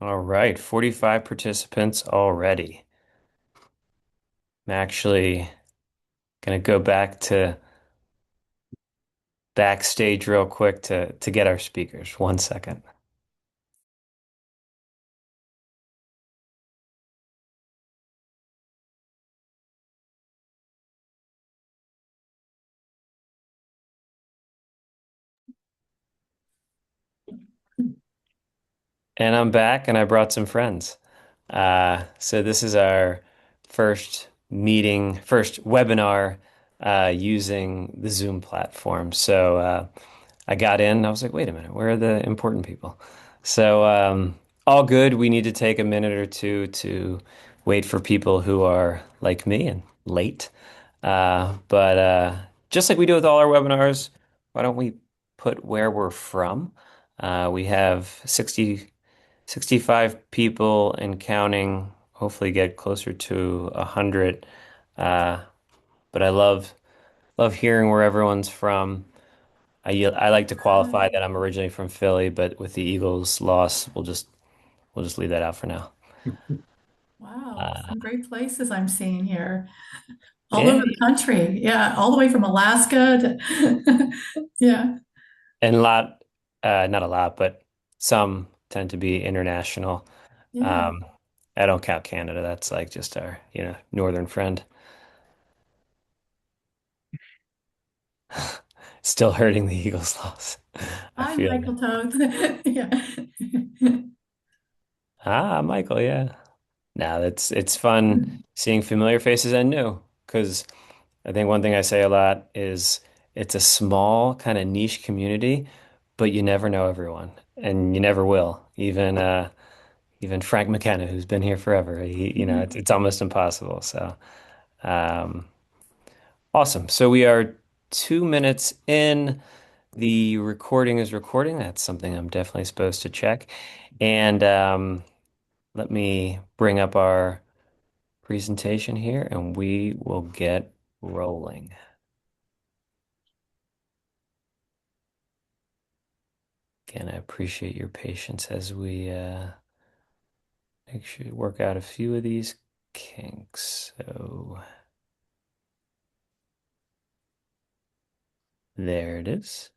All right, 45 participants already. I'm actually gonna go back to backstage real quick to get our speakers. One second. And I'm back and I brought some friends. So this is our first meeting, first webinar using the Zoom platform. So I got in and I was like, wait a minute, where are the important people? So all good. We need to take a minute or two to wait for people who are like me and late. But just like we do with all our webinars, why don't we put where we're from? We have 65 people and counting, hopefully get closer to 100. Uh, but I love hearing where everyone's from. I like to qualify that I'm originally from Philly, but with the Eagles loss, we'll just leave that out for now. Wow, Uh, some great places I'm seeing here. All over yeah, the country. Yeah, all the way from Alaska to yeah, and not a lot, but some tend to be international. yeah. Um, I don't count Canada. That's like just our, northern friend. Still hurting the Eagles loss. I Hi, feel it. Michael Toth. Yeah. Ah, Michael, yeah. No, it's fun seeing familiar faces and new because I think one thing I say a lot is it's a small kind of niche community, but you never know everyone and you never will. Even Frank McKenna, who's been here forever, it's almost impossible. So um, awesome. So we are 2 minutes in. The recording is recording. That's something I'm definitely supposed to check. And let me bring up our presentation here and we will get rolling. Again, I appreciate your patience as we make sure to work out a few of these kinks. So there it is.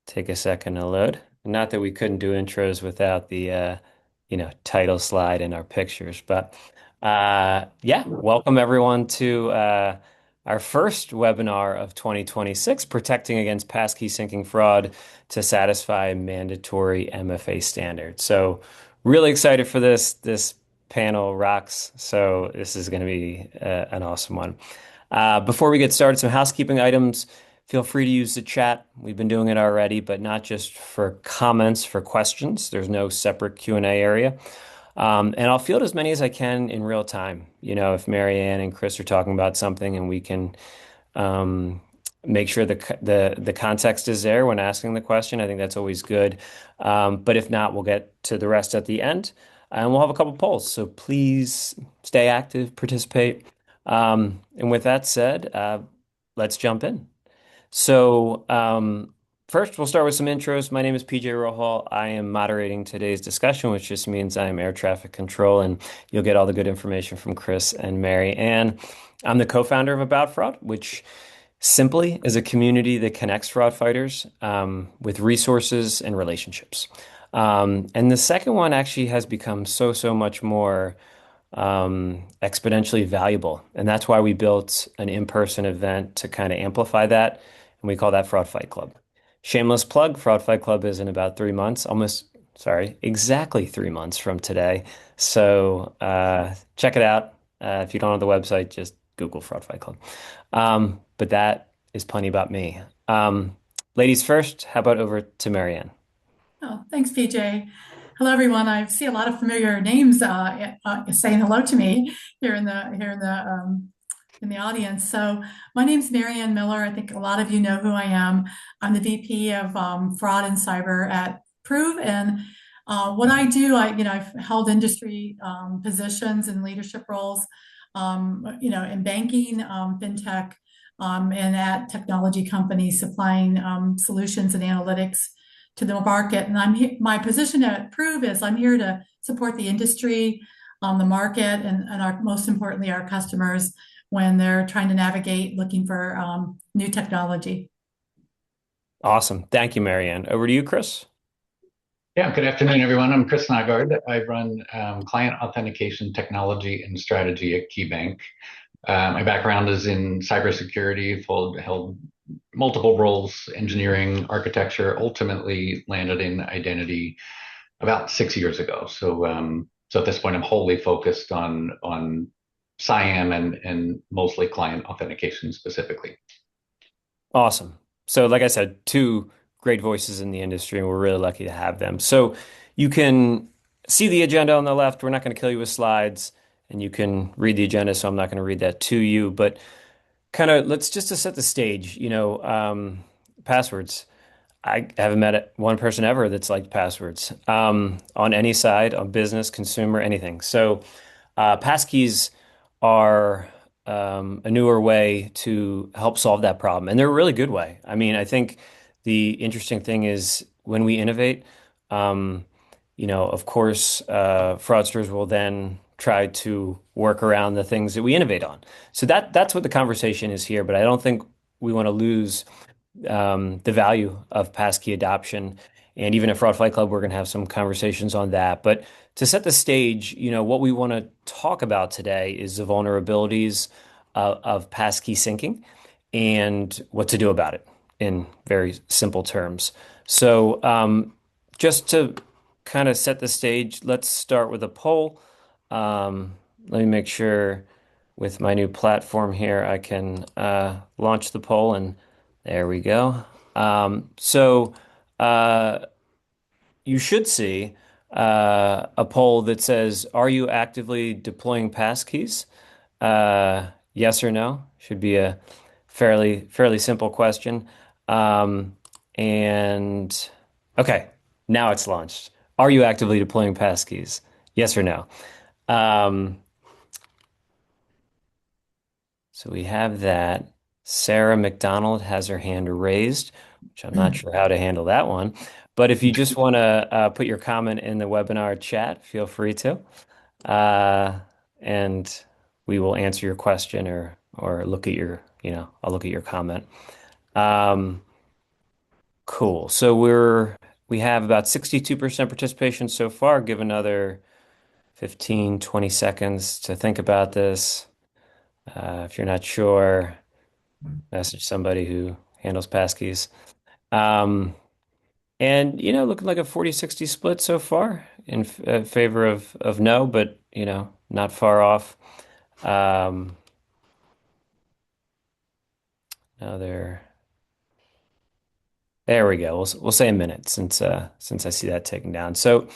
Take a second to load. Not that we couldn't do intros without the title slide and our pictures, but yeah, welcome everyone to our first webinar of 2026, Protecting Against Passkey Syncing Fraud to Satisfy Mandatory MFA Standards. So really excited for this. This panel rocks. So this is going to be an awesome one. Before we get started, some housekeeping items. Feel free to use the chat. We've been doing it already, but not just for comments, for questions. There's no separate Q&A area. And I'll field as many as I can in real time. If Marianne and Chris are talking about something and we can um, make sure the context is there when asking the question, I think that's always good. But if not, we'll get to the rest at the end, and we'll have a couple polls. So please stay active, participate. And with that said, let's jump in. So first, we'll start with some intros. My name is PJ Rohal. I am moderating today's discussion, which just means I am air traffic control, and you'll get all the good information from Chris and Mary. And I'm the co-founder of About Fraud, which simply is a community that connects fraud fighters with resources and relationships. And the second one actually has become so much more exponentially valuable. And that's why we built an in-person event to kind of amplify that. And we call that Fraud Fight Club. Shameless plug, Fraud Fight Club is in about 3 months, exactly 3 months from today. So check it out. If you don't have the website, just Google Fraud Fight Club. But that is plenty about me. Ladies first, how about over to Marianne? Oh, thanks, PJ. Hello, everyone. I see a lot of familiar names saying hello to me in the audience. So my name's Marianne Miller. I think a lot of you know who I am. I'm the VP of Fraud and Cyber at Prove, and what I do, I've held industry positions and leadership roles, in banking, fintech, and at technology companies supplying solutions and analytics to the market. And my position at Prove is I'm here to support the industry, the market, and most importantly, our customers when they're trying to navigate looking for new technology. Awesome. Thank you, Marianne. Over to you, Chris. Yeah, good afternoon, everyone. I'm Chris Nygard. I run client authentication technology and strategy at KeyBank. My background is in cybersecurity, held multiple roles, engineering, architecture, ultimately landed in identity about 6 years ago. So at this point, I'm wholly focused on SIAM and mostly client authentication specifically. Awesome. So, like I said, two great voices in the industry, and we're really lucky to have them. So, you can see the agenda on the left. We're not going to kill you with slides, and you can read the agenda, so I'm not going to read that to you. But kind of let's just to set the stage, passwords. I haven't met one person ever that's liked passwords on any side, on business, consumer, anything. So, passkeys are a newer way to help solve that problem, and they're a really good way. I mean, I think the interesting thing is when we innovate, um, of course, fraudsters will then try to work around the things that we innovate on. So that's what the conversation is here. But I don't think we want to lose the value of passkey adoption. And even at Fraud Fight Club, we're going to have some conversations on that. But to set the stage, what we want to talk about today is the vulnerabilities of passkey syncing and what to do about it in very simple terms. So, just to kind of set the stage, let's start with a poll. Let me make sure with my new platform here, I can launch the poll, and there we go. So you should see a poll that says, "Are you actively deploying passkeys?" Yes or no. Should be a fairly simple question. And okay, now it's launched. Are you actively deploying passkeys? Yes or no? Um, so we have that. Sarah McDonald has her hand raised, which I'm not sure how to handle that one. But if you just want to put your comment in the webinar chat, feel free to. Uh, and we will answer your question or look at I'll look at your comment. Um, cool. So we have about 62% participation so far. Give another 15, 20 seconds to think about this. If you're not sure, message somebody who handles passkeys. Um, and looking like a 40-60 split so far in favor of no, but not far off. Um, Another. There we go. We'll say a minute since I see that taken down. So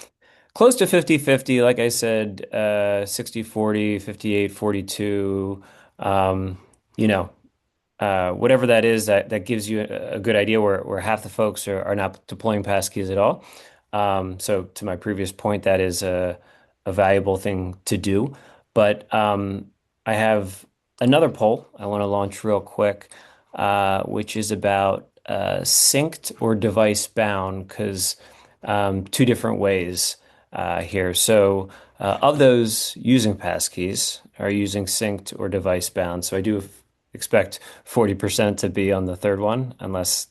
close to 50-50, like I said, 60-40, 58-42. Um, you know, whatever that is, that gives you a good idea where half the folks are not deploying passkeys at all. So to my previous point, that is a valuable thing to do. But I have another poll I want to launch real quick, which is about synced or device bound, because two different ways here. So of those using passkeys are using synced or device bound. So I do expect 40% to be on the third one, unless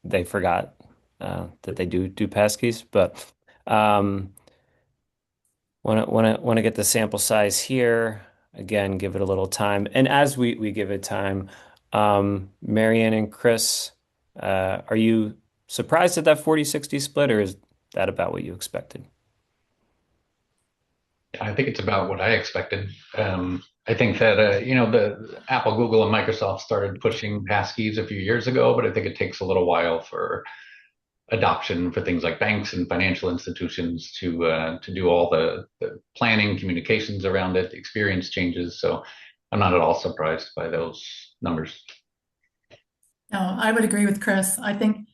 they forgot that they do passkeys. But want to get the sample size here. Again, give it a little time. And as we give it time, Marianne and Chris, are you surprised at that 40-60 split, or is that about what you expected? I think it's about what I expected. I think that the Apple, Google, and Microsoft started pushing passkeys a few years ago, but I think it takes a little while for adoption for things like banks and financial institutions to do all the planning, communications around it, the experience changes. So I'm not at all surprised by those numbers. No, I would agree with Chris. I think,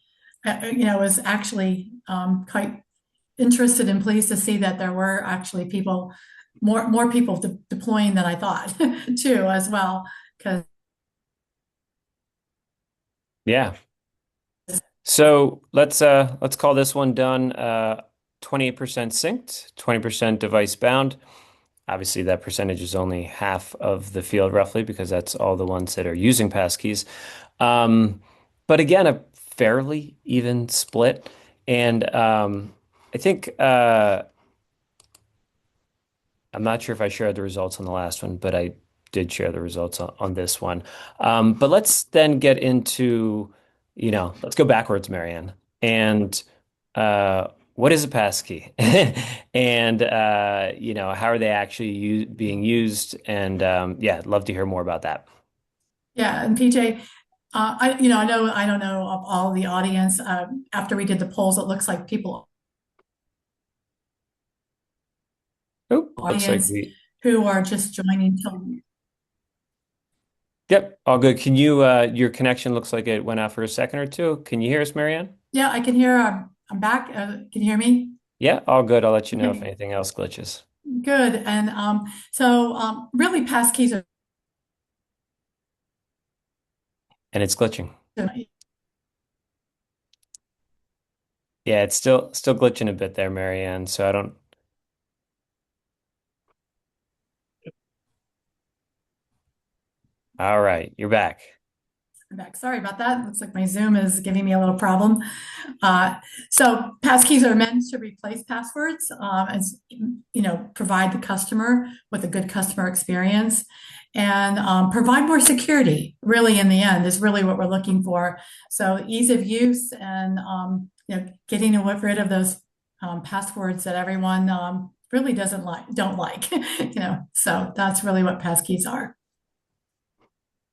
was actually quite interested and pleased to see that there were actually more people deploying than I thought too, as well. Because Yeah. So let's call this one done. 28% synced, 20% device bound. Obviously, that percentage is only half of the field roughly because that's all the ones that are using passkeys. Um, but again, a fairly even split. And I think I'm not sure if I shared the results on the last one, but I did share the results on this one. But let's then get into, let's go backwards, Marianne. And what is a passkey? And how are they actually being used? And yeah, I'd love to hear more about that. Yeah, and PJ, I know I don't know of all the audience. After we did the polls, it looks like people Oh, looks like audience we, who are just joining. yep, all good. Can you, your connection looks like it went out for a second or two. Can you hear us, Marianne? Yeah, I can hear. I'm back. Can you hear me? Yeah, all good. I'll let you know if Okay, anything else glitches. good. And really, passkeys are. And it's glitching. Yeah, it's still glitching a bit there, Marianne. So I don't. All right, you're back. I'm back. Sorry about that. Looks like my Zoom is giving me a little problem. Uh, so passkeys are meant to replace passwords, as provide the customer with a good customer experience, and provide more security. Really, in the end, is really what we're looking for. So ease of use and getting rid of those passwords that everyone really don't like. So that's really what passkeys are.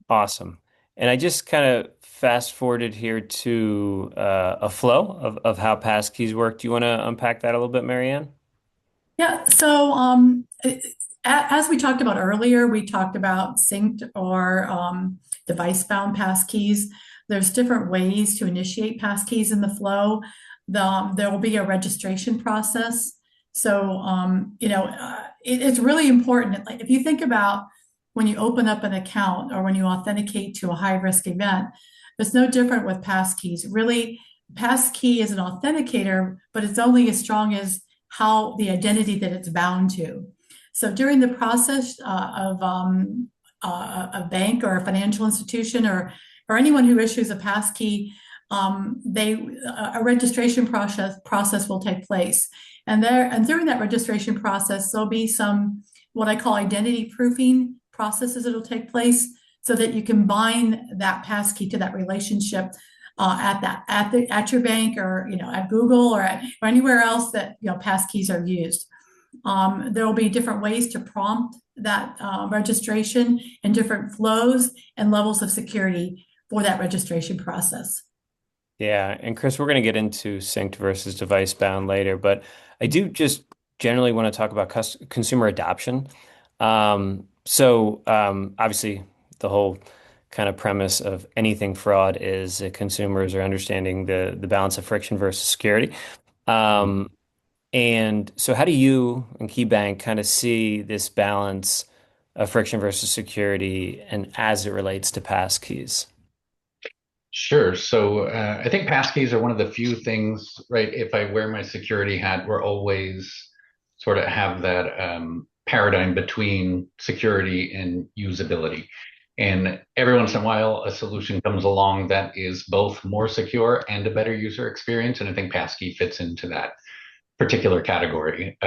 Awesome. And I just kind of fast forwarded here to a flow of how passkeys work. Do you want to unpack that a little bit, Marianne? Yeah, so as we talked about earlier, we talked about synced or device-bound passkeys. There's different ways to initiate passkeys in the flow. There will be a registration process. So, it's really important. Like if you think about when you open up an account or when you authenticate to a high-risk event, it's no different with passkeys. Really, passkey is an authenticator, but it's only as strong as how the identity that it's bound to. So during the process of a bank or a financial institution or anyone who issues a passkey, they a registration process will take place, and during that registration process, there'll be some what I call identity proofing processes that'll take place, so that you can bind that passkey to that relationship at your bank or at Google or anywhere else that passkeys are used. There will be different ways to prompt that registration and different flows and levels of security for that registration process. Yeah, and Chris, we're going to get into synced versus device bound later, but I do just generally want to talk about consumer adoption. Obviously, the whole kind of premise of anything fraud is that consumers are understanding the balance of friction versus security. Um, and so, how do you and KeyBank kind of see this balance of friction versus security, and as it relates to passkeys? Sure. So I think passkeys are one of the few things, right? If I wear my security hat, we're always sort of have that paradigm between security and usability. And every once in a while, a solution comes along that is both more secure and a better user experience. And I think Passkey fits into that particular category.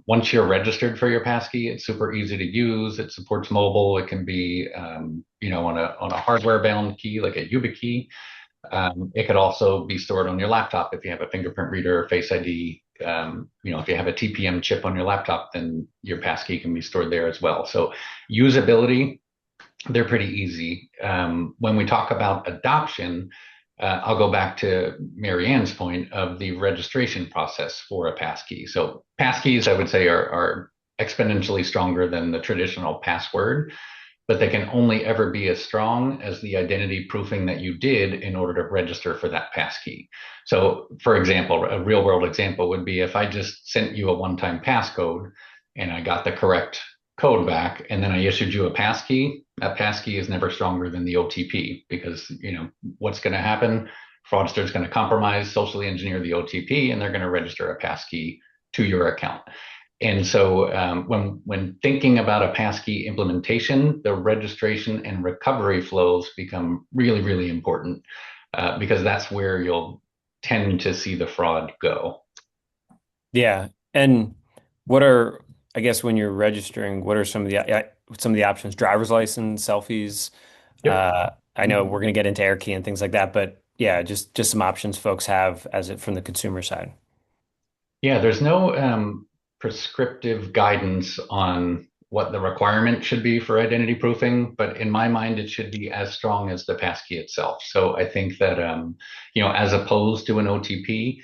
Once you're registered for your passkey, it's super easy to use. It supports mobile. It can be, on a hardware bound key like a YubiKey. It could also be stored on your laptop if you have a fingerprint reader or Face ID. If you have a TPM chip on your laptop, then your passkey can be stored there as well. So usability, they're pretty easy. When we talk about adoption, I'll go back to Marianne's point of the registration process for a passkey. So passkeys, I would say, are exponentially stronger than the traditional password, but they can only ever be as strong as the identity proofing that you did in order to register for that passkey. So, for example, a real world example would be if I just sent you a one-time passcode and I got the correct code back, and then I issued you a passkey. That passkey is never stronger than the OTP because what's going to happen? fraudster is going to compromise, socially engineer the OTP, and they're going to register a passkey to your account. And so when thinking about a passkey implementation, the registration and recovery flows become really, really important because that's where you'll tend to see the fraud go. Yeah. And what are, I guess, when you're registering, what are some of the options? Driver's license, selfies. Yep. I know we're going to get into air key and things like that, but yeah, just some options folks have as it from the consumer side. Yeah, there's no prescriptive guidance on what the requirement should be for identity proofing, but in my mind, it should be as strong as the passkey itself. So I think that, as opposed to an OTP,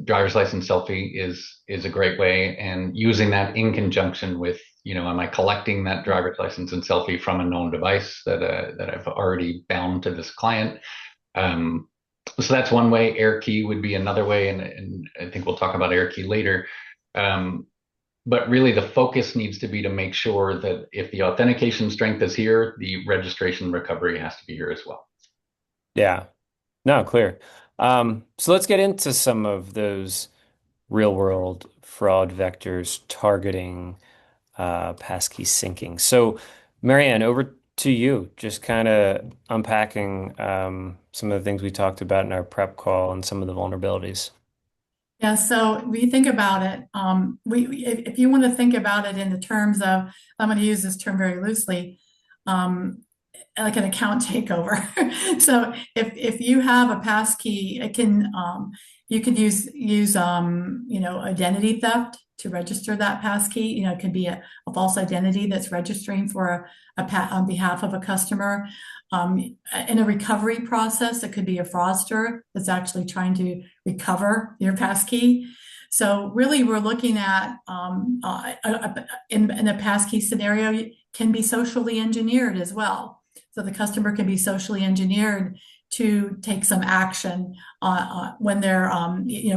driver's license selfie is a great way, and using that in conjunction with, am I collecting that driver's license and selfie from a known device that I've already bound to this client? Um, so that's one way. Air key would be another way, and I think we'll talk about air key later. Um, but really, the focus needs to be to make sure that if the authentication strength is here, the registration recovery has to be here as well. Yeah. No, clear. So let's get into some of those real world fraud vectors targeting passkey syncing. So, Marianne, over to you, just kind of unpacking some of the things we talked about in our prep call and some of the vulnerabilities. Yeah, so when you think about it, if you want to think about it in the terms of, I'm going to use this term very loosely, um, like an account takeover. So if you have a passkey, it can you could use identity theft to register that passkey. It could be a false identity that's registering for on behalf of a customer. In a recovery process, it could be a fraudster that's actually trying to recover your passkey. So really, we're looking at in a passkey scenario can be socially engineered as well. So the customer can be socially engineered to take some action when they're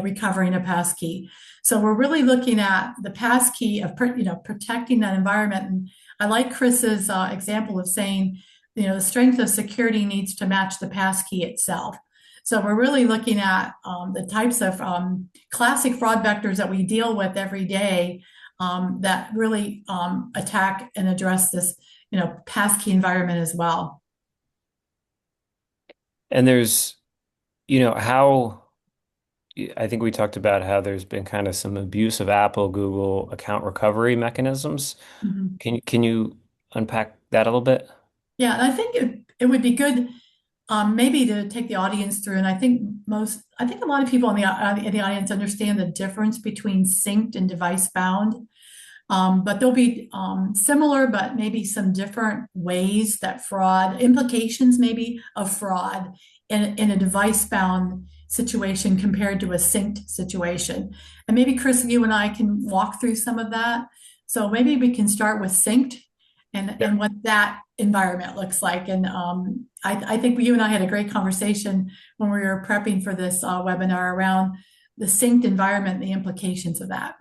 recovering a passkey. So we're really looking at the passkey of protecting that environment. And I like Chris's example of saying, the strength of security needs to match the passkey itself. So we're really looking at the types of classic fraud vectors that we deal with every day that really attack and address this, passkey environment as well. And there's, how I think we talked about how there's been kind of some abuse of Apple, Google account recovery mechanisms. Mhm. Can you unpack that a little bit? Yeah, and I think it would be good maybe to take the audience through, and I think a lot of people in the audience understand the difference between synced and device bound. But there'll be similar, but maybe some different ways that fraud, implications maybe of fraud in a device-bound situation compared to a synced situation. And maybe Chris, you and I can walk through some of that. So maybe we can start with synced and what that environment looks like. And I think you and I had a great conversation when we were prepping for this webinar around the synced environment and the implications of that.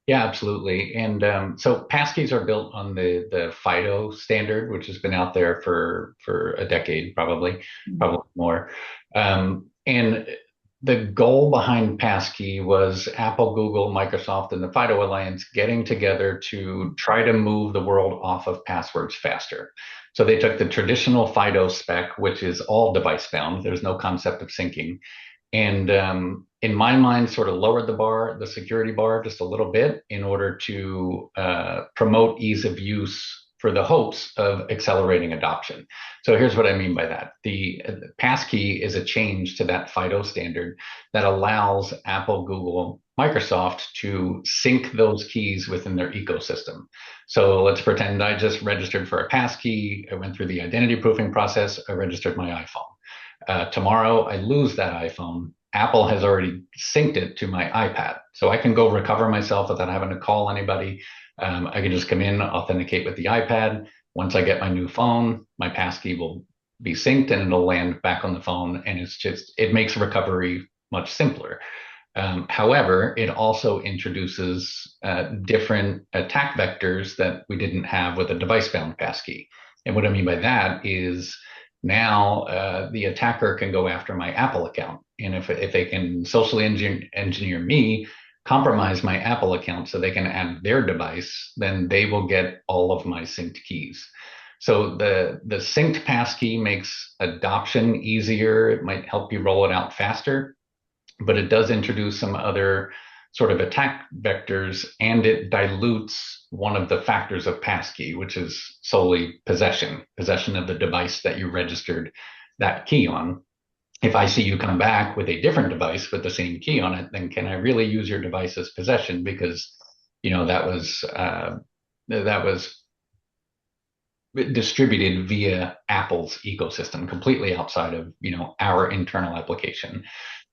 Yeah, absolutely. And so passkeys are built on the FIDO standard, which has been out there for a decade, probably more. And the goal behind Passkey was Apple, Google, Microsoft, and the FIDO Alliance getting together to try to move the world off of passwords faster. So they took the traditional FIDO spec, which is all device bound. There's no concept of syncing. And in my mind, sort of lowered the security bar just a little bit in order to promote ease of use for the hopes of accelerating adoption. So here's what I mean by that. The Passkey is a change to that FIDO standard that allows Apple, Google, Microsoft to sync those keys within their ecosystem. So let's pretend I just registered for a Passkey. I went through the identity proofing process. I registered my iPhone. Tomorrow, I lose that iPhone. Apple has already synced it to my iPad. So I can go recover myself without having to call anybody. I can just come in, authenticate with the iPad. Once I get my new phone, my passkey will be synced and it'll land back on the phone. And it makes recovery much simpler. However, it also introduces different attack vectors that we didn't have with a device-bound passkey. And what I mean by that is Now the attacker can go after my Apple account. And if they can socially engineer me, compromise my Apple account so they can add their device, then they will get all of my synced keys. So the synced passkey makes adoption easier. It might help you roll it out faster, but it does introduce some other sort of attack vectors, and it dilutes one of the factors of Passkey, which is solely possession of the device that you registered that key on. If I see you come back with a different device with the same key on it, then can I really use your device as possession? Because, that was distributed via Apple's ecosystem, completely outside of, our internal application.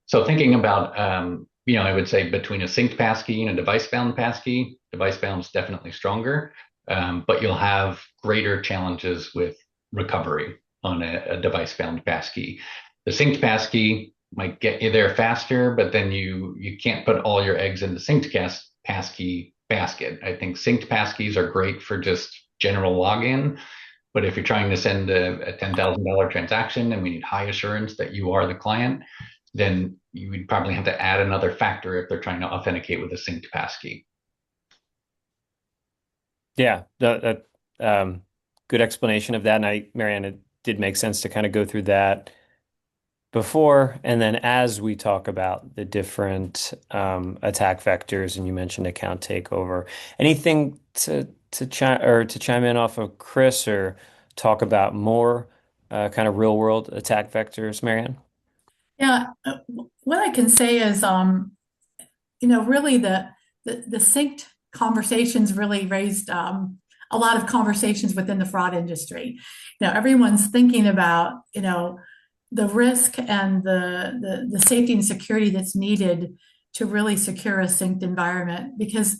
So thinking about, I would say between a synced passkey and a device-bound passkey, device-bound is definitely stronger, but you'll have greater challenges with recovery on a device-bound passkey. The synced passkey might get you there faster, but then you can't put all your eggs in the synced passkey basket. I think synced passkeys are great for just general login, but if you're trying to send a $10,000 transaction and we need high assurance that you are the client, then you would probably have to add another factor if they're trying to authenticate with a synced passkey. Yeah, good explanation of that. And Marianne, it did make sense to kind of go through that before, and then as we talk about the different attack vectors, and you mentioned account takeover, anything to chime in off of Chris or talk about more kind of real world attack vectors, Marianne? Yeah, what I can say is, really the synced conversations really raised a lot of conversations within the fraud industry. Everyone's thinking about, the risk and the safety and security that's needed to really secure a synced environment because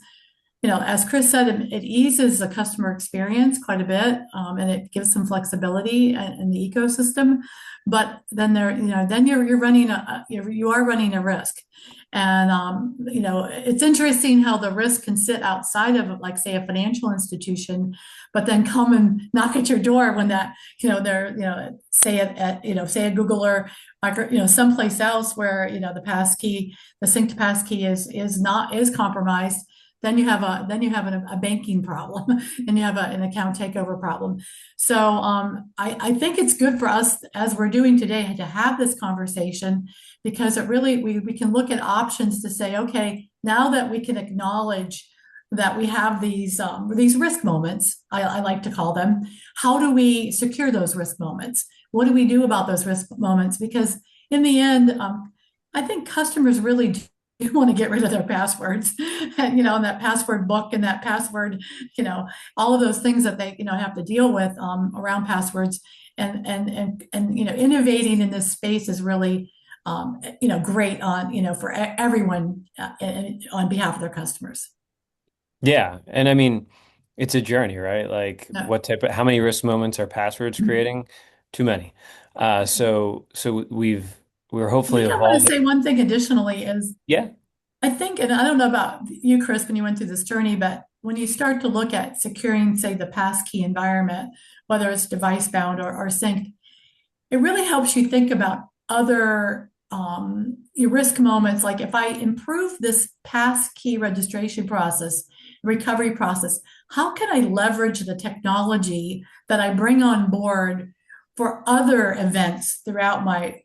as Chris said, it eases the customer experience quite a bit, and it gives some flexibility in the ecosystem. But then then you're running you are running a risk, and it's interesting how the risk can sit outside of, like, say, a financial institution, but then come and knock at your door when that they're say say a Google or someplace else where the synced passkey is compromised. Then you have a banking problem and you have an account takeover problem. So I think it's good for us, as we're doing today, to have this conversation, because it really we can look at options to say, okay, now that we can acknowledge that we have these risk moments, I like to call them, how do we secure those risk moments? What do we do about those risk moments? Because in the end, I think customers really do want to get rid of their passwords, and that password book and that password, all of those things that they have to deal with around passwords, and innovating in this space is really great for everyone, on behalf of their customers. Yeah, and I mean, it's a journey, right? Like, Yeah. how many risk moments are passwords creating? Too many. So we're I hopefully think I want to say evolving. one thing additionally is, Yeah, I think, and I don't know about you, Chris, when you went through this journey, but when you start to look at securing, say, the passkey environment, whether it's device bound or synced, it really helps you think about other your risk moments. Like, if I improve this passkey registration process, recovery process, how can I leverage the technology that I bring on board for other events throughout my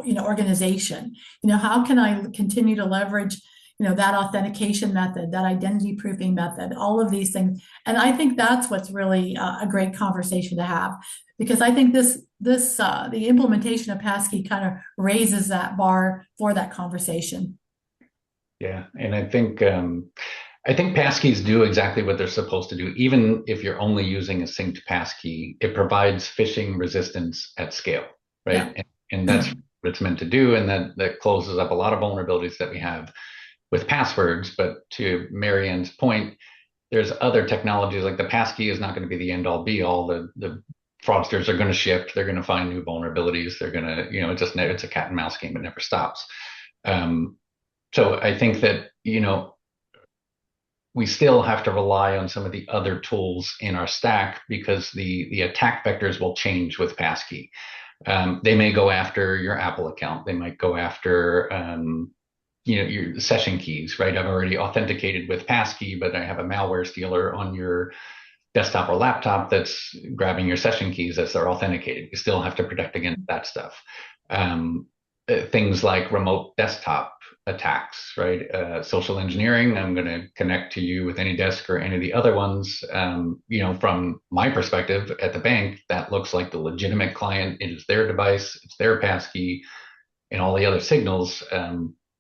organization? How can I continue to leverage that authentication method, that identity proofing method, all of these things? And I think that's what's really a great conversation to have, because I think the implementation of Passkey kind of raises that bar for that conversation. Yeah, and I think passkeys do exactly what they're supposed to do. Even if you're only using a synced passkey, it provides phishing resistance at scale, Yeah. right? And that's what it's meant to do, and that closes up a lot of vulnerabilities that we have with passwords. But to Marianne's point, there's other technologies, like the passkey is not going to be the end all be all. The fraudsters are going to shift. They're going to find new vulnerabilities. They're going to, it's a cat and mouse game. It never stops. Um, so I think that, we still have to rely on some of the other tools in our stack, because the attack vectors will change with passkey. They may go after your Apple account. They might go after, your session keys, right? I've already authenticated with Passkey, but I have a malware stealer on your desktop or laptop that's grabbing your session keys as they're authenticated. You still have to protect against that stuff. Um, Things like remote desktop attacks, right? Social engineering. I'm going to connect to you with AnyDesk or any of the other ones. From my perspective at the bank, that looks like the legitimate client. It is their device, it's their passkey, and all the other signals.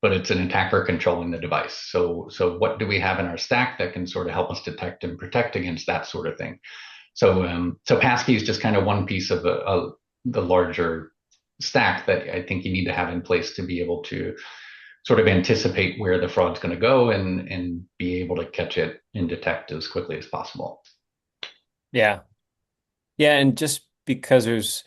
But it's an attacker controlling the device. So what do we have in our stack that can sort of help us detect and protect against that sort of thing? So Passkey is just kind of one piece of the larger stack that I think you need to have in place to be able to sort of anticipate where the fraud's going to go and be able to catch it and detect as quickly as possible. Yeah. Yeah, and just because there's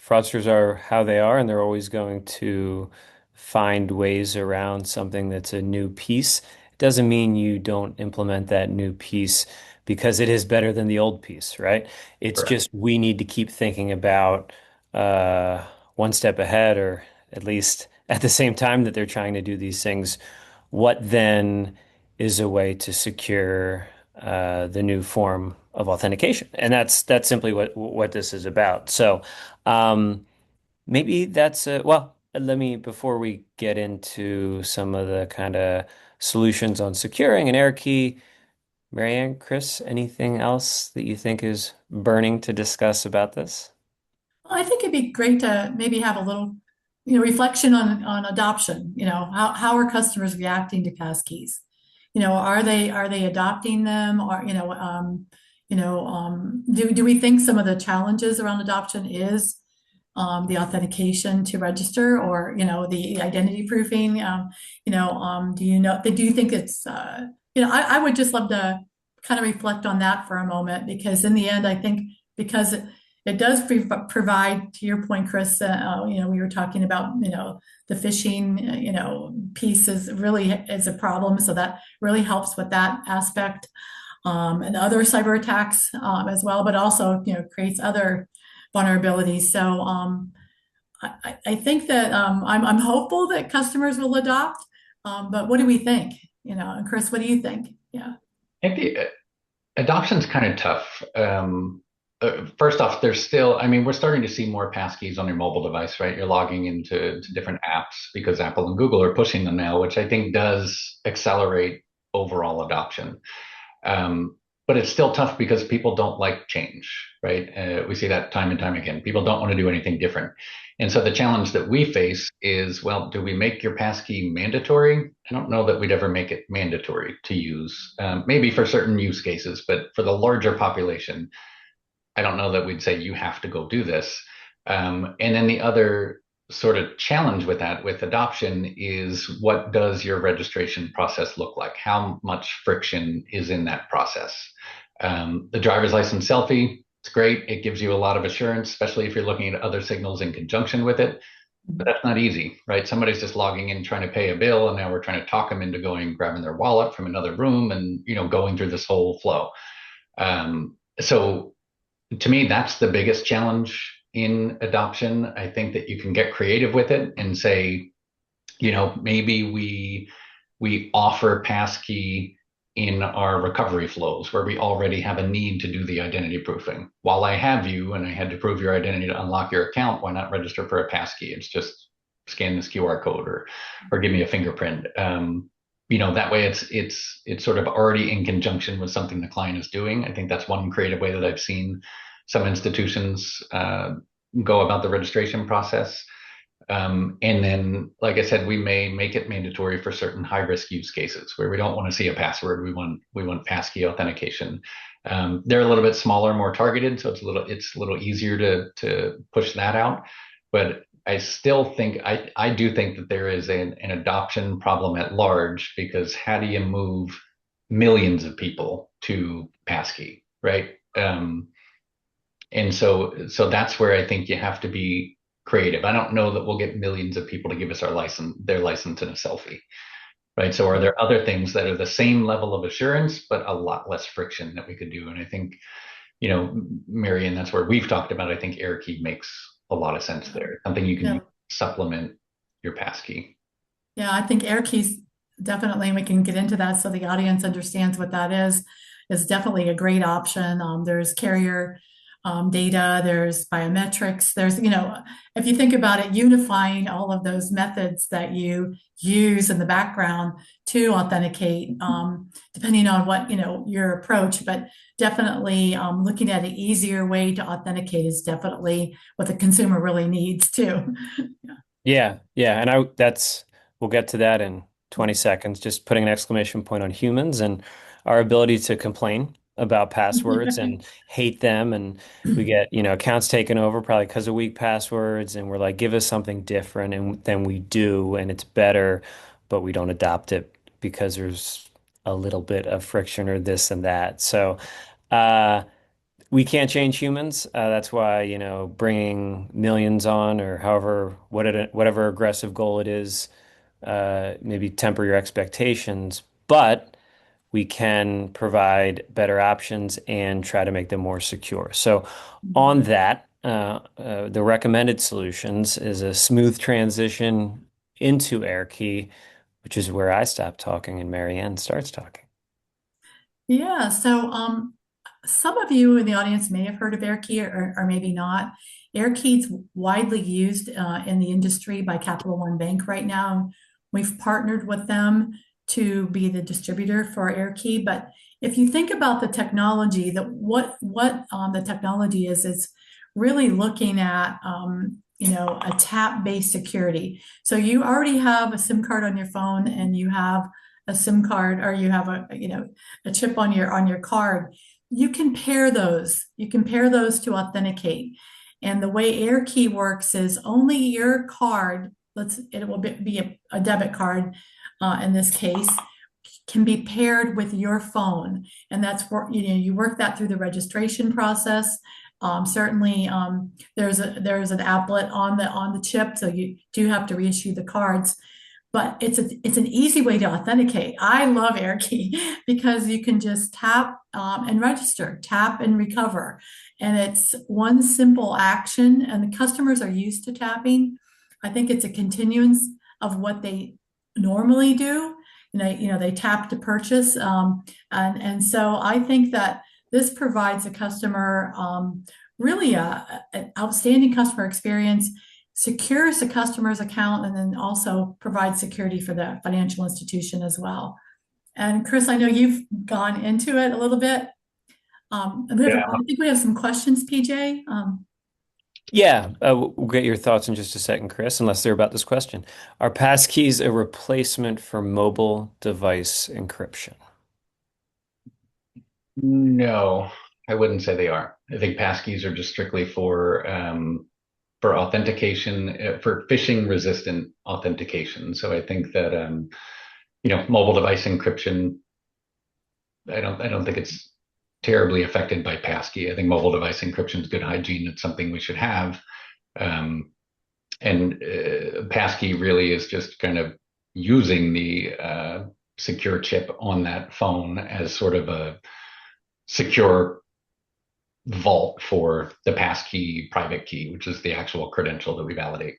fraudsters are how they are, and they're always going to find ways around something that's a new piece. It doesn't mean you don't implement that new piece because it is better than the old piece, right? It's Correct. just we need to keep thinking about uh, one step ahead, or at least at the same time that they're trying to do these things, what then is a way to secure the new form of authentication? And that's simply what this is about. So. Um, Maybe that's well, let me before we get into some of the kind of solutions on securing an error key, Marianne, Chris, anything else that you think is burning to discuss about this? I think it'd be great to maybe have a little, reflection on adoption. How are customers reacting to passkeys? Are they adopting them? Or do we think some of the challenges around adoption is the authentication to register, or the identity proofing? Do you think it's I would just love to kind of reflect on that for a moment, because in the end I think, because it does provide, to your point, Chris, we were talking about, the phishing, piece is a problem. So that really helps with that aspect, and other cyber attacks, as well, but also, creates other vulnerabilities. So I think that, I'm hopeful that customers will adopt. But what do we think? And Chris, what do you think? Yeah. I think the adoption's kind of tough. First off, there's still, I mean, we're starting to see more passkeys on your mobile device, right? You're logging into to different apps because Apple and Google are pushing them now, which I think does accelerate overall adoption. But it's still tough because people don't like change, right? We see that time and time again. People don't want to do anything different. And so the challenge that we face is, well, do we make your passkey mandatory? I don't know that we'd ever make it mandatory to use, maybe for certain use cases, but for the larger population, I don't know that we'd say you have to go do this. And then the other sort of challenge with that, with adoption, is what does your registration process look like? How much friction is in that process? The driver's license selfie, it's great. It gives you a lot of assurance, especially if you're looking at other signals in conjunction with it. But that's not easy, right? Somebody's just logging in trying to pay a bill, and now we're trying to talk them into grabbing their wallet from another room, and going through this whole flow. So to me, that's the biggest challenge in adoption. I think that you can get creative with it and say, maybe we offer passkey in our recovery flows where we already have a need to do the identity proofing. While I have you and I had to prove your identity to unlock your account, why not register for a passkey? It's just scan this QR code or give me a fingerprint. That way it's sort of already in conjunction with something the client is doing. I think that's one creative way that I've seen some institutions go about the registration process. And then, like I said, we may make it mandatory for certain high risk use cases where we don't want to see a password. We want passkey authentication. They're a little bit smaller, more targeted, so it's a little easier to push that out. But I still think I do think that there is an adoption problem at large, because how do you move millions of people to passkey, right? And so that's where I think you have to be creative. I don't know that we'll get millions of people to give us their license in a selfie, right? So are there other things that are the same level of assurance, but a lot less friction that we could do? And I think, Marion, that's where we've talked about, I think AirKey makes a lot of sense there. Something you can Yeah. use to supplement your passkey. Yeah, I think air keys definitely, and we can get into that so the audience understands what that is definitely a great option. There's carrier data, there's biometrics, there's, if you think about it, unifying all of those methods that you use in the background to authenticate, depending on what, your approach, but definitely looking at an easier way to authenticate is definitely what the consumer really needs too. Yeah, yeah, and we'll get to that in 20 seconds. Just putting an exclamation point on humans and our ability to complain about passwords and hate them, and we get, accounts taken over probably because of weak passwords, and we're like, give us something different, and then we do, and it's better, but we don't adopt it because there's a little bit of friction or this and that. So, uh, we can't change humans. That's why, bringing millions on or whatever aggressive goal it is, maybe temper your expectations, but we can provide better options and try to make them more secure. So, on that, the recommended solutions is a smooth transition into AirKey, which is where I stop talking and Marianne starts talking. Yeah, so some of you in the audience may have heard of AirKey or maybe not. AirKey's widely used in the industry by Capital One Bank right now. We've partnered with them to be the distributor for AirKey. But if you think about the technology, that what the technology is, it's really looking at a tap-based security. So you already have a SIM card on your phone, and you have a SIM card, or you have a chip on your card. You can pair those. You can pair those to authenticate. And the way AirKey works is only your card, it will be a debit card in this case, can be paired with your phone. And that's where, you work that through the registration process. Certainly, there's an applet on the chip, so you do have to reissue the cards. But it's an easy way to authenticate. I love AirKey because you can just tap and register, tap and recover. And it's one simple action, and the customers are used to tapping. I think it's a continuance of what they normally do. They tap to purchase. And so I think that this provides a customer really an outstanding customer experience, secures the customer's account, and then also provides security for the financial institution as well. And Chris, I know you've gone into it a little bit. I think we have some questions, PJ. Yeah, we'll get your thoughts in just a second, Chris, unless they're about this question. Are passkeys a replacement for mobile device encryption? No, I wouldn't say they are. I think passkeys are just strictly for authentication, for phishing resistant authentication. So I think that mobile device encryption, I don't think it's terribly affected by Passkey. I think mobile device encryption is good hygiene. It's something we should have. And Passkey really is just kind of using the secure chip on that phone as sort of a secure vault for the passkey private key, which is the actual credential that we validate.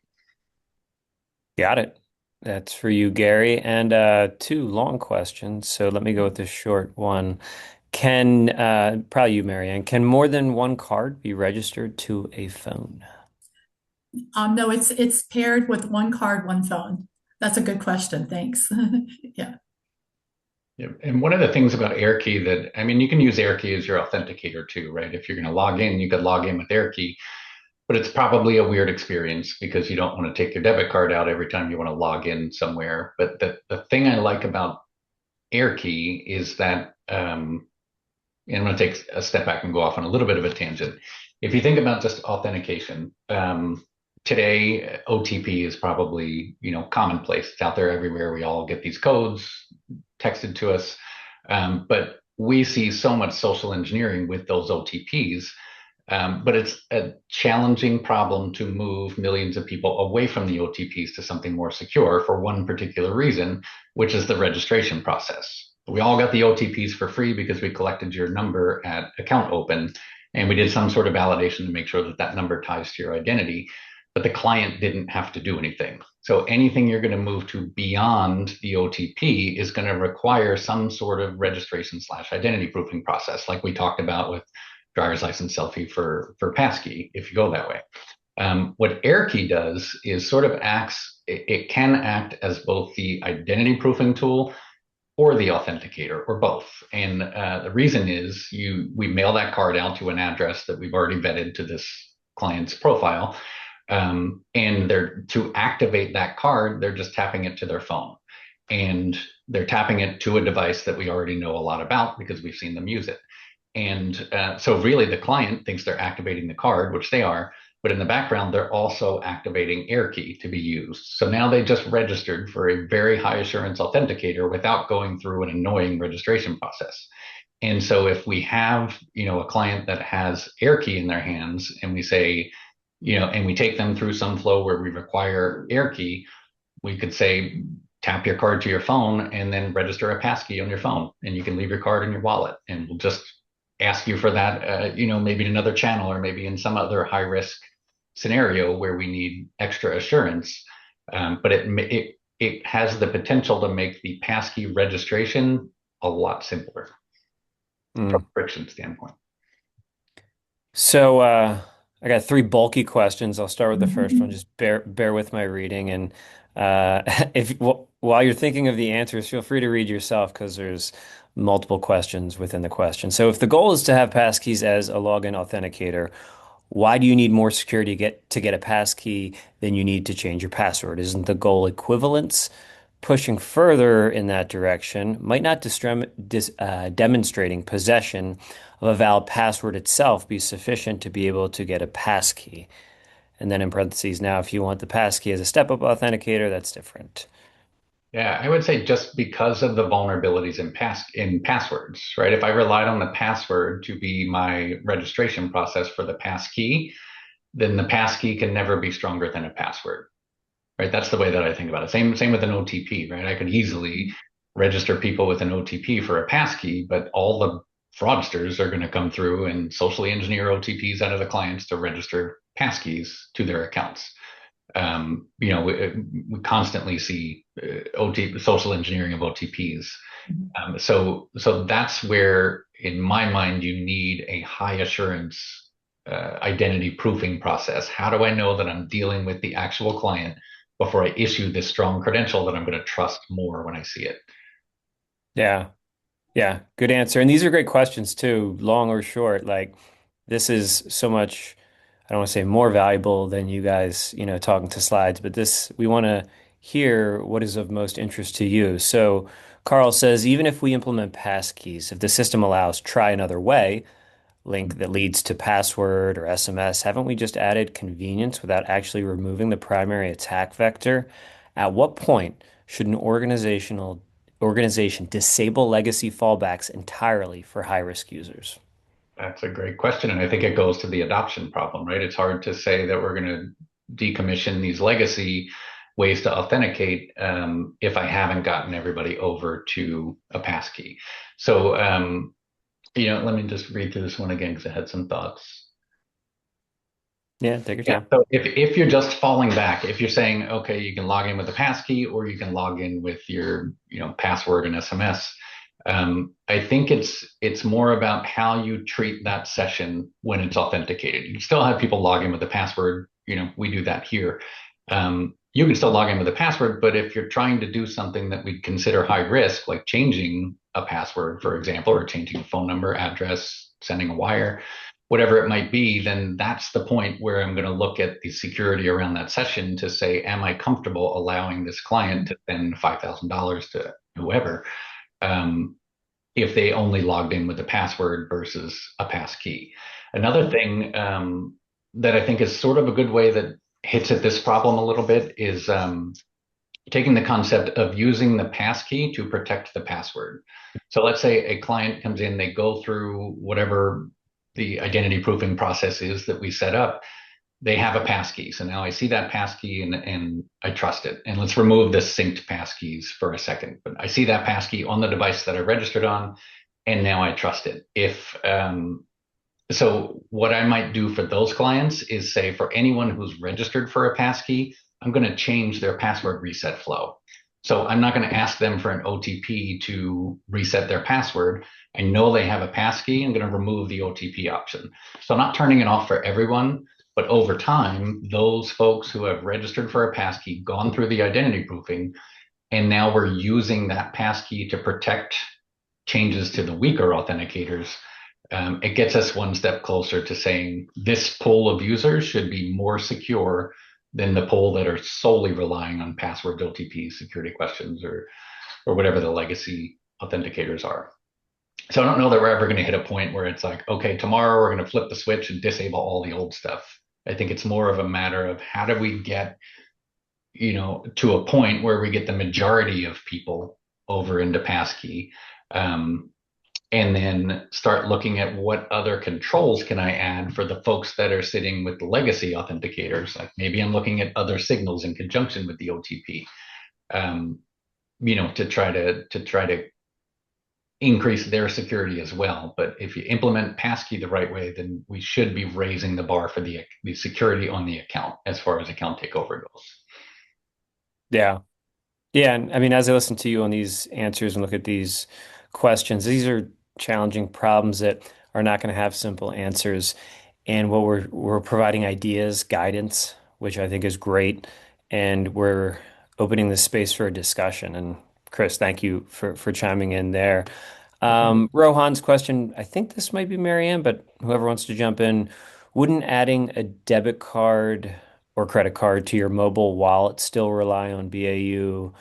Got it. That's for you, Gary. And two long questions. So let me go with this short one. Can probably you, Marianne, can more than one card be registered to a phone? No, it's paired with one card, one phone. That's a good question. Thanks. Yeah. Yeah. And one of the things about AirKey that, I mean, you can use AirKey as your authenticator too, right? If you're going to log in, you could log in with AirKey, but it's probably a weird experience because you don't want to take your debit card out every time you want to log in somewhere. But the thing I like about AirKey is that, and I'm going to take a step back and go off on a little bit of a tangent. If you think about just authentication, today OTP is probably commonplace. It's out there everywhere. We all get these codes texted to us, but we see so much social engineering with those OTPs. But it's a challenging problem to move millions of people away from the OTPs to something more secure for one particular reason, which is the registration process. We all got the OTPs for free because we collected your number at account open. And we did some sort of validation to make sure that that number ties to your identity, but the client didn't have to do anything. So anything you're going to move to beyond the OTP is going to require some sort of registration slash identity proofing process, like we talked about with driver's license selfie for Passkey, if you go that way. What AirKey does is sort of it can act as both the identity proofing tool or the authenticator or both. And the reason is we mail that card out to an address that we've already vetted to this client's profile. And to activate that card, they're just tapping it to their phone. And they're tapping it to a device that we already know a lot about because we've seen them use it. And so really the client thinks they're activating the card, which they are, but in the background, they're also activating AirKey to be used. So now they just registered for a very high assurance authenticator without going through an annoying registration process. And so if we have, a client that has AirKey in their hands and we say, and we take them through some flow where we require AirKey, we could say, tap your card to your phone and then register a passkey on your phone, and you can leave your card in your wallet, and we'll just ask you for that, maybe in another channel or maybe in some other high risk scenario where we need extra assurance. But it has the potential to make the passkey registration a lot simpler from a friction standpoint. So I got three bulky questions. I'll start with the first one. Just bear with my reading, and if while you're thinking of the answers, feel free to read yourself because there's multiple questions within the question. So if the goal is to have passkeys as a login authenticator, why do you need more security to get a passkey than you need to change your password? Isn't the goal equivalence? Pushing further in that direction might not demonstrating possession of a valid password itself be sufficient to be able to get a passkey. And then in parentheses, now, if you want the passkey as a step-up authenticator, that's different. Yeah, I would say just because of the vulnerabilities in passwords, right? If I relied on the password to be my registration process for the passkey, then the passkey can never be stronger than a password, right? That's the way that I think about it. Same with an OTP, right? I could easily register people with an OTP for a passkey, but all the fraudsters are going to come through and socially engineer OTPs out of the clients to register passkeys to their accounts. We constantly see social engineering of OTPs. So that's where, in my mind, you need a high assurance identity proofing process. How do I know that I'm dealing with the actual client before I issue this strong credential that I'm going to trust more when I see it? Yeah. Yeah. Good answer. And these are great questions too, long or short. Like this is so much, I don't want to say more valuable than you guys, talking to slides, but we want to hear what is of most interest to you. So Carl says, even if we implement passkeys, if the system allows try another way, link that leads to password or SMS, haven't we just added convenience without actually removing the primary attack vector? At what point should an organization disable legacy fallbacks entirely for high-risk users? That's a great question. And I think it goes to the adoption problem, right? It's hard to say that we're going to decommission these legacy ways to authenticate if I haven't gotten everybody over to a passkey. So, let me just read through this one again because I had some thoughts. Yeah, take your time. So if you're just falling back, if you're saying, okay, you can log in with a passkey or you can log in with your, password and SMS, I think it's more about how you treat that session when it's authenticated. You can still have people log in with a password. We do that here. You can still log in with a password, but if you're trying to do something that we consider high risk, like changing a password, for example, or changing a phone number, address, sending a wire, whatever it might be, then that's the point where I'm going to look at the security around that session to say, am I comfortable allowing this client to send $5,000 to whoever if they only logged in with a password versus a passkey? Another thing that I think is sort of a good way that hits at this problem a little bit is taking the concept of using the passkey to protect the password. So let's say a client comes in, they go through whatever the identity proofing process is that we set up. They have a passkey. So now I see that passkey and I trust it. And let's remove the synced passkeys for a second. But I see that passkey on the device that I registered on, and now I trust it. If So what I might do for those clients is say for anyone who's registered for a passkey, I'm going to change their password reset flow. So I'm not going to ask them for an OTP to reset their password. I know they have a passkey. I'm going to remove the OTP option. So I'm not turning it off for everyone, but over time, those folks who have registered for a passkey, gone through the identity proofing, and now we're using that passkey to protect changes to the weaker authenticators, it gets us one step closer to saying this pool of users should be more secure than the pool that are solely relying on passwords, OTPs, security questions, or whatever the legacy authenticators are. So I don't know that we're ever going to hit a point where it's like, okay, tomorrow we're going to flip the switch and disable all the old stuff. I think it's more of a matter of how do we get, to a point where we get the majority of people over into Passkey, and then start looking at what other controls can I add for the folks that are sitting with the legacy authenticators. Like maybe I'm looking at other signals in conjunction with the OTP, um, to try to increase their security as well. But if you implement Passkey the right way, then we should be raising the bar for the security on the account as far as account takeover goes. Yeah. Yeah, and I mean, as I listen to you on these answers and look at these questions, these are challenging problems that are not going to have simple answers. And what we're providing ideas, guidance, which I think is great, and we're opening the space for a discussion. And Chris, thank you for chiming in there. Rohan's question, I think this might be Marianne, but whoever wants to jump in, wouldn't adding a debit card or credit card to your mobile wallet still rely on BAU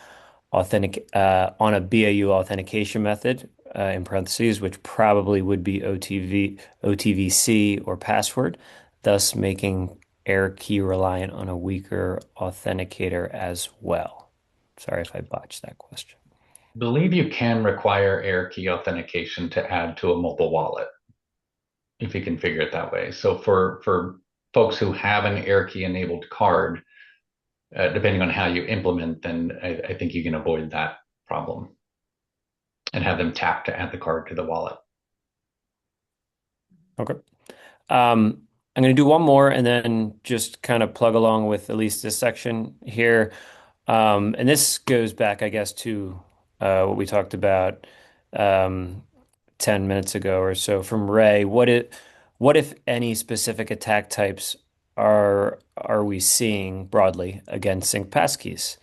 on a BAU authentication method in parentheses, which probably would be OTVC or password, thus making error key reliant on a weaker authenticator as well? Sorry if I botched that question. I believe you can require AirKey authentication to add to a mobile wallet if you configure it that way. So for folks who have an AirKey enabled card, depending on how you implement, then I think you can avoid that problem and have them tap to add the card to the wallet. Okay. I'm going to do one more and then just kind of plug along with at least this section here. And this goes back, I guess, to what we talked about um, 10 minutes ago or so from Ray. What if any specific attack types are we seeing broadly against sync passkeys?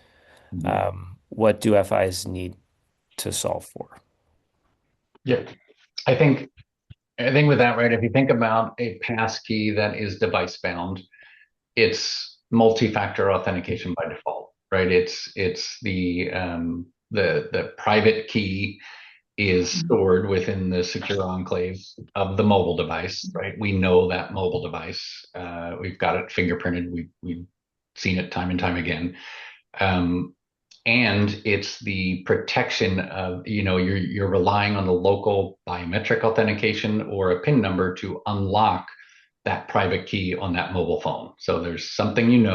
Mhm. What do FIs need to solve for? Yeah, I think I think with that, right, if you think about a passkey that is device bound, it's multi-factor authentication by default, right? It's the private key is stored within the secure enclave of the mobile device, right? We know that mobile device. We've got it fingerprinted. We've seen it time and time again. Um, and it's the protection of, you're relying on the local biometric authentication or a PIN number to unlock that private key on that mobile phone. So there's something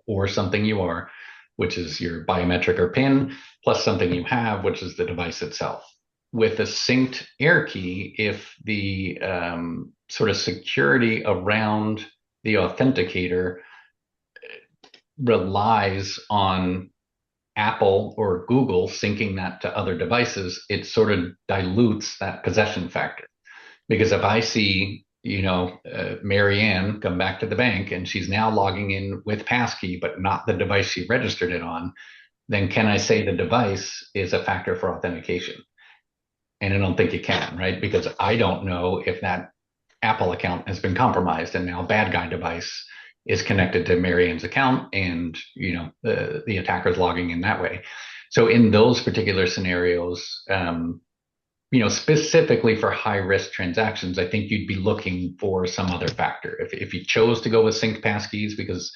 or something you are, which is your biometric or PIN, plus something you have, which is the device itself. With a synced air key, if the sort of security around the authenticator relies on Apple or Google syncing that to other devices, it sort of dilutes that possession factor. Because if I see, Marianne come back to the bank and she's now logging in with Passkey, but not the device she registered it on, then can I say the device is a factor for authentication? And I don't think you can, right? Because I don't know if that Apple account has been compromised and now a bad guy device is connected to Marianne's account and the attacker's logging in that way. So in those particular scenarios, specifically for high risk transactions, I think you'd be looking for some other factor. If you chose to go with synced passkeys because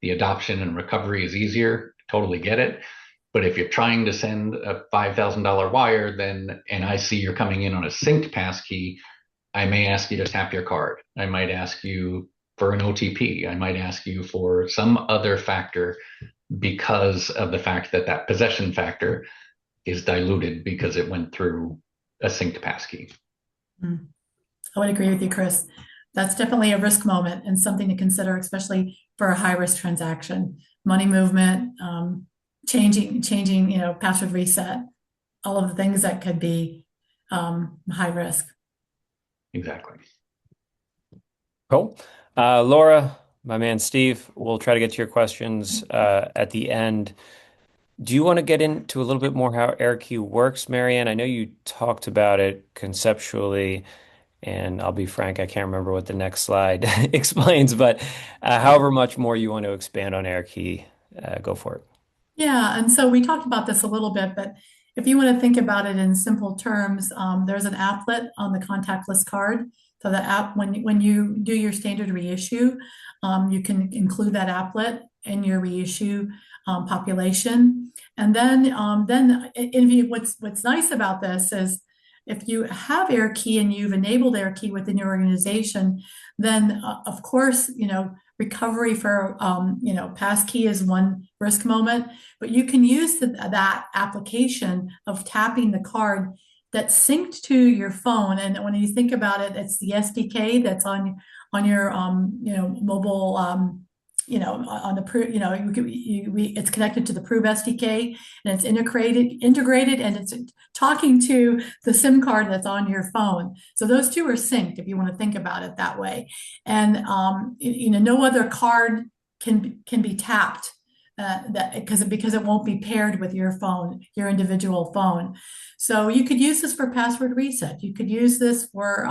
the adoption and recovery is easier, totally get it. But if you're trying to send a $5,000 wire, and I see you're coming in on a synced passkey, I may ask you to tap your card. I might ask you for an OTP. I might ask you for some other factor because of the fact that that possession factor is diluted because it went through a synced passkey. I would agree with you, Chris. That's definitely a risk moment and something to consider, especially for a high risk transaction, money movement, changing, password reset, all of the things that could be high risk. Exactly. Cool. Laura, my man Steve, we'll try to get to your questions at the end. Do you want to get into a little bit more how AirKey works, Marianne? I know you talked about it conceptually, and I'll be frank, I can't remember what the next slide explains, but however much more you want to expand on AirKey, go for it. Yeah, and so we talked about this a little bit, but if you want to think about it in simple terms, there's an applet on the contactless card. So the app, when you do your standard reissue, you can include that applet in your reissue population. And what's nice about this is if you have AirKey and you've enabled AirKey within your organization, then of course, recovery for passkey is one risk moment, but you can use that application of tapping the card that's synced to your phone. And when you think about it, it's the SDK that's on your mobile on the Prove, it's connected to the Prove SDK, and it's integrated, and it's talking to the SIM card that's on your phone. So those two are synced, if you want to think about it that way. And no other card can be tapped because it won't be paired with your phone, your individual phone. So you could use this for password reset. You could use this for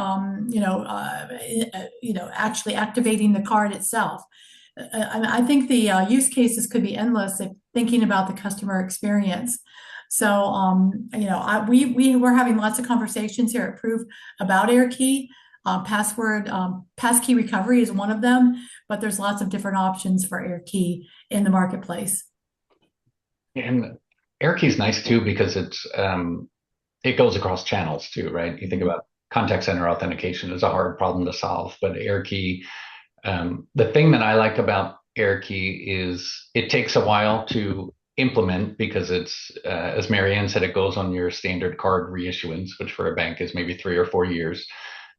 actually activating the card itself. I think the use cases could be endless if thinking about the customer experience. So, we're having lots of conversations here at Proof about AirKey. Passkey recovery is one of them, but there's lots of different options for AirKey in the marketplace. And AirKey is nice too because it goes across channels too, right? You think about contact center authentication is a hard problem to solve, but AirKey, the thing that I like about AirKey is it takes a while to implement because it's, as Marianne said, it goes on your standard card reissuance, which for a bank is maybe 3 or 4 years.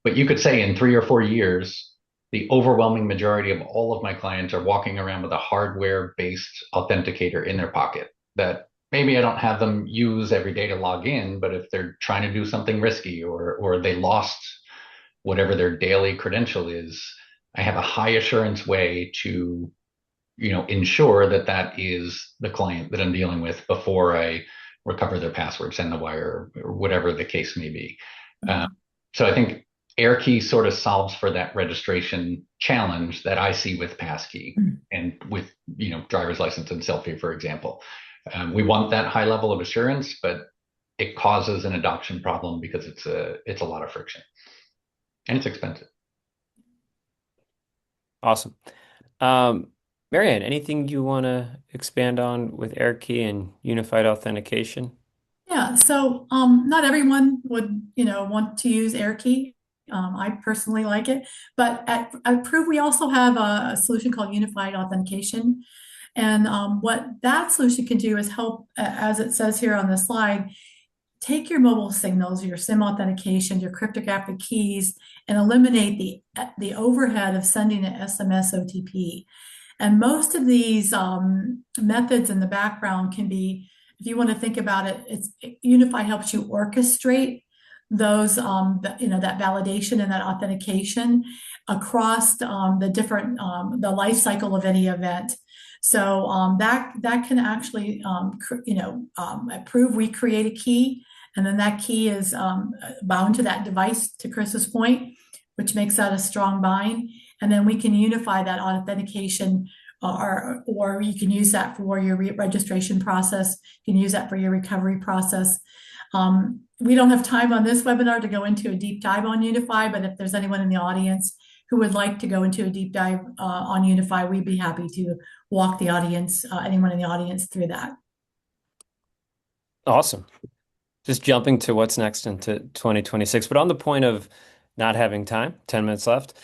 But you could say in 3 or 4 years, the overwhelming majority of all of my clients are walking around with a hardware-based authenticator in their pocket that maybe I don't have them use every day to log in, but if they're trying to do something risky or they lost whatever their daily credential is, I have a high assurance way to, ensure that that is the client that I'm dealing with before I recover their password, send the wire, or whatever the case may be. So I think AirKey sort of solves for that registration challenge that I see with Passkey and with, driver's license and selfie, for example. We want that high level of assurance, but it causes an adoption problem because it's a lot of friction and it's expensive. Awesome. Marianne, anything you want to expand on with AirKey and unified authentication? Yeah, so not everyone would, want to use AirKey. I personally like it, but at Proof, we also have a solution called Unified Authentication. And what that solution can do is help, as it says here on the slide, take your mobile signals, your SIM authentication, your cryptographic keys, and eliminate the overhead of sending an SMS OTP. And most of these methods in the background can be, if you want to think about it, Unify helps you orchestrate those, that validation and that authentication across the different, the life cycle of any event. So that can actually, prove we create a key, and then that key is bound to that device, to Chris's point, which makes that a strong bind. And then we can unify that authentication, or you can use that for your registration process. You can use that for your recovery process. We don't have time on this webinar to go into a deep dive on Unify, but if there's anyone in the audience who would like to go into a deep dive on Unify, we'd be happy to walk the audience, anyone in the audience, through that. Awesome. Just jumping to what's next into 2026, but on the point of not having time, 10 minutes left,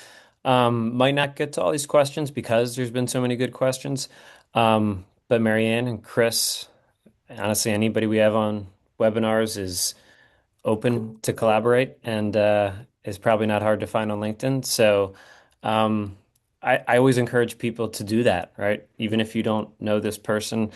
might not get to all these questions because there's been so many good questions. But Marianne and Chris, honestly, anybody we have on webinars is open to collaborate. And is probably not hard to find on LinkedIn. So I always encourage people to do that, right? Even if you don't know this person.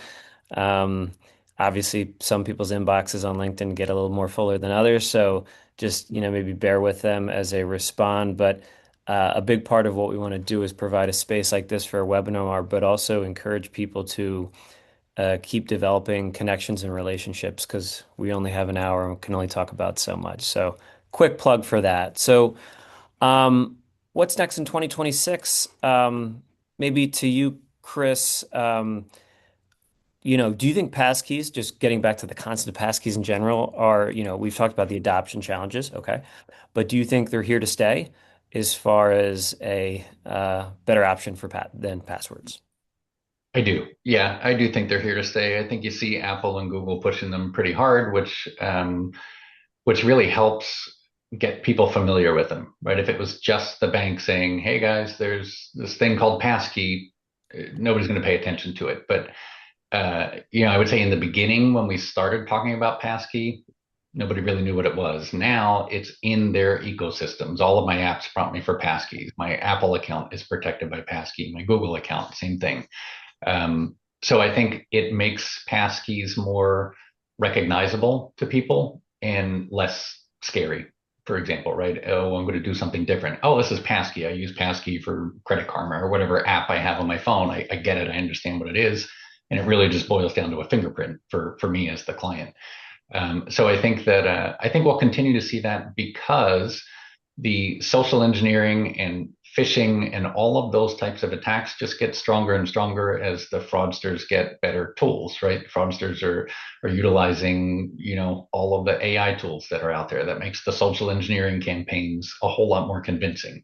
Um, Obviously, some people's inboxes on LinkedIn get a little more fuller than others. So just, maybe bear with them as they respond. But a big part of what we want to do is provide a space like this for a webinar, but also encourage people to keep developing connections and relationships because we only have an hour and can only talk about so much. So, quick plug for that. So, um, what's next in 2026? Maybe to you, Chris. Do you think passkeys, just getting back to the concept of passkeys in general, are, we've talked about the adoption challenges, okay, but do you think they're here to stay as far as a better option for than passwords? I do. Yeah, I do think they're here to stay. I think you see Apple and Google pushing them pretty hard, which really helps get people familiar with them, right? If it was just the bank saying, "Hey guys, there's this thing called Passkey," nobody's going to pay attention to it. But I would say in the beginning when we started talking about Passkey, nobody really knew what it was. Now it's in their ecosystems. All of my apps prompt me for Passkeys. My Apple account is protected by Passkey. My Google account, same thing. So I think it makes passkeys more recognizable to people and less scary. For example, right? Oh, I'm going to do something different. Oh, this is Passkey. I use Passkey for Credit Karma or whatever app I have on my phone. I get it. I understand what it is. And it really just boils down to a fingerprint for me as the client. So I think that I think we'll continue to see that because the social engineering and phishing and all of those types of attacks just get stronger and stronger as the fraudsters get better tools, right? Fraudsters are utilizing, all of the AI tools that are out there that makes the social engineering campaigns a whole lot more convincing.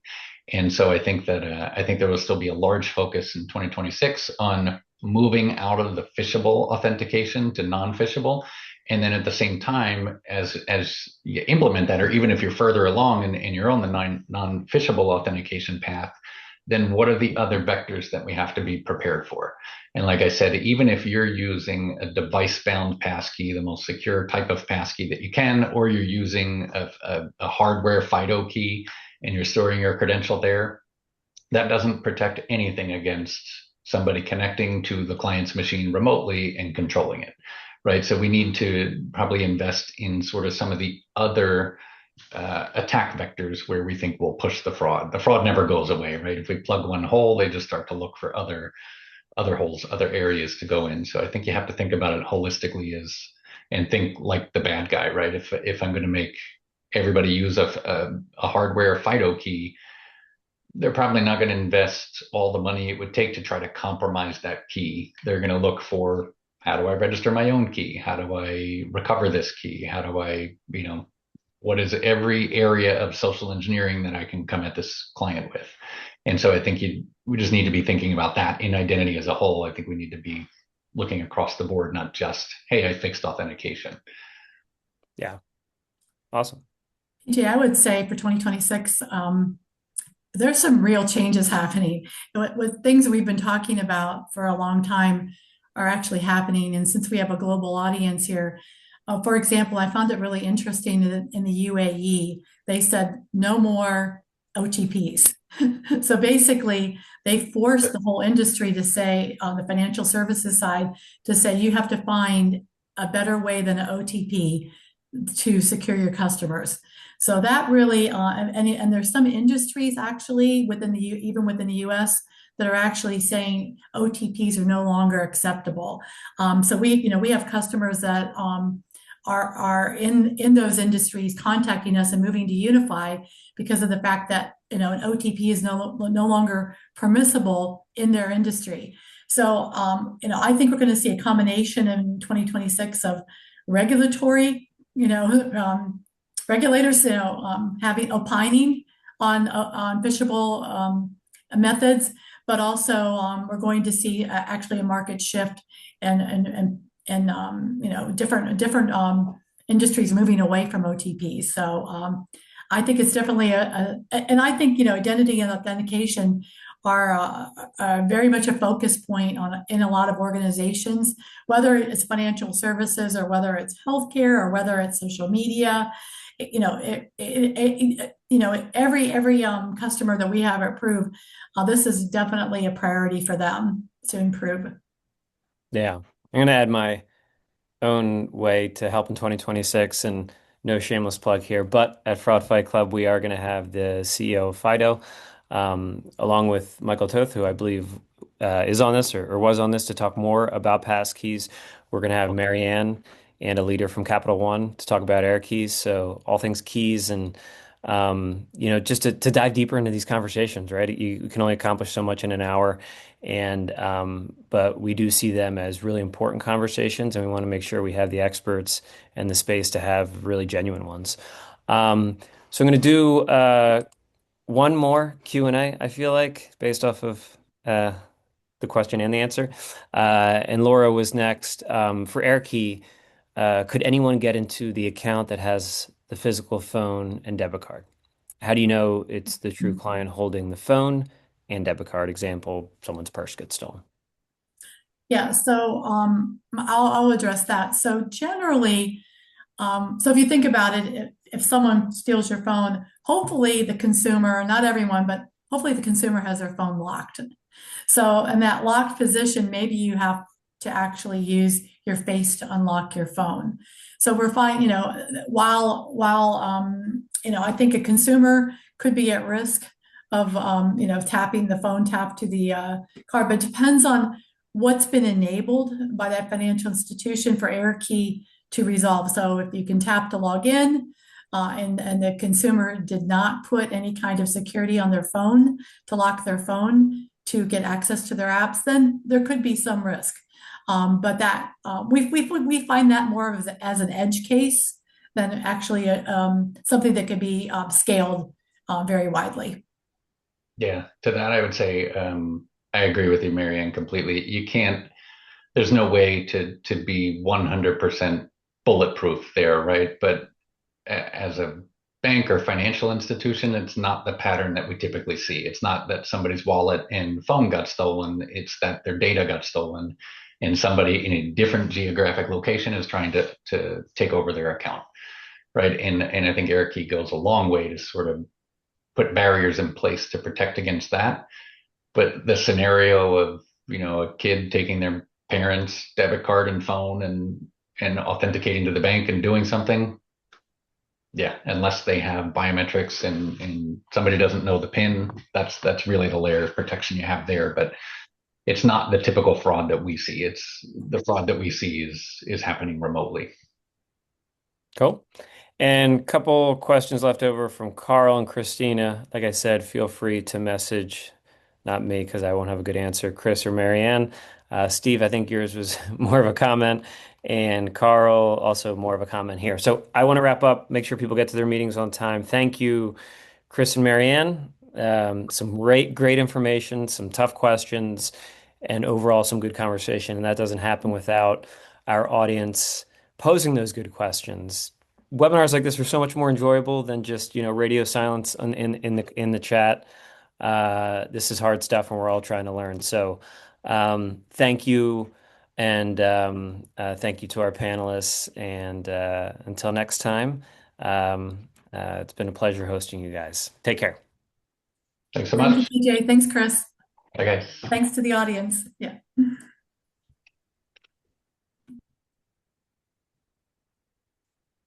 And so I think that I think there will still be a large focus in 2026 on moving out of the phishable authentication to non-phishable. And then at the same time, as you implement that, or even if you're further along and you're on the non-phishable authentication path, then what are the other vectors that we have to be prepared for? And like I said, even if you're using a device-bound passkey, the most secure type of passkey that you can, or you're using a hardware FIDO key and you're storing your credential there, that doesn't protect anything against somebody connecting to the client's machine remotely and controlling it. Right. So we need to probably invest in sort of some of the other attack vectors where we think we'll push the fraud. The fraud never goes away, right? If we plug one hole, they just start to look for other holes, other areas to go in. So I think you have to think about it holistically and think like the bad guy, right? If I'm going to make everybody use a hardware FIDO key, they're probably not going to invest all the money it would take to try to compromise that key. They're going to look for, how do I register my own key? How do I recover this key? How do I, what is every area of social engineering that I can come at this client with? And so I think we just need to be thinking about that in identity as a whole. I think we need to be looking across the board, not just, hey, I fixed authentication. Yeah. Awesome. I would say for 2026, there's some real changes happening with things we've been talking about for a long time are actually happening. And since we have a global audience here, for example, I found it really interesting that in the UAE, they said no more OTPs. So basically, they forced the whole industry to say, on the financial services side, to say you have to find a better way than an OTP to secure your customers. So that really, and there's some industries actually even within the U.S. that are actually saying OTPs are no longer acceptable. So we have customers that are in those industries contacting us and moving to Unify because of the fact that an OTP is no longer permissible in their industry. So I think we're going to see a combination in 2026 of regulatory, regulators, having opining on phishable methods, but also we're going to see actually a market shift and different industries moving away from OTPs. So I think it's definitely and I think identity and authentication are very much a focus point in a lot of organizations, whether it's financial services or whether it's healthcare or whether it's social media. Every customer that we have at Prove, this is definitely a priority for them to improve. Yeah. I'm going to add my own way to help in 2026, and no shameless plug here, but at Fraud Fight Club, we are going to have the CEO of Fido, along with Michael Toth, who I believe is on this or was on this to talk more about Passkeys. We're going to have Marianne and a leader from Capital One to talk about Air Keys. So all things keys and just to dive deeper into these conversations, right? You can only accomplish so much in an hour. And but we do see them as really important conversations, and we want to make sure we have the experts and the space to have really genuine ones. So I'm going to do one more Q&A, I feel like, based off of the question and the answer. And Laura was next. For AirKey, could anyone get into the account that has the physical phone and debit card? How do you know it's the true client holding the phone and debit card? Example, someone's purse gets stolen. Yeah, so I'll address that. So generally, so if you think about it, if someone steals your phone, hopefully the consumer, not everyone, but hopefully the consumer has their phone locked. So in that locked position, maybe you have to actually use your face to unlock your phone. So we're fine, while I think a consumer could be at risk of tapping the phone tap to the card, but it depends on what's been enabled by that financial institution for AirKey to resolve. So if you can tap to log in, and the consumer did not put any kind of security on their phone to lock their phone to get access to their apps, then there could be some risk. But that we find that more as an edge case than actually something that could be scaled very widely. Yeah, to that I would say I agree with you, Marianne, completely. You can't, there's no way to be 100% bulletproof there, right? But as a bank or financial institution, it's not the pattern that we typically see. It's not that somebody's wallet and phone got stolen, it's that their data got stolen and somebody in a different geographic location is trying to take over their account, right? And I think AirKey goes a long way to sort of put barriers in place to protect against that. But the scenario of, a kid taking their parents' debit card and phone and authenticating to the bank and doing something, yeah, unless they have biometrics and somebody doesn't know the PIN, that's really the layer of protection you have there. But it's not the typical fraud that we see. It's the fraud that we see is happening remotely. Cool. And a couple questions left over from Carl and Christina. Like I said, feel free to message, not me because I won't have a good answer, Chris or Marianne. Steve, I think yours was more of a comment, and Carl also more of a comment here. So I want to wrap up, make sure people get to their meetings on time. Thank you, Chris and Marianne. Some great information, some tough questions, and overall some good conversation. And that doesn't happen without our audience posing those good questions. Webinars like this are so much more enjoyable than just, radio silence in the chat. This is hard stuff, and we're all trying to learn. So, thank you, and thank you to our panelists. And until next time, it's been a pleasure hosting you guys. Take care. Thanks so Thank you, much. PJ. Thanks, Chris. Okay. Thanks to the audience. Yeah.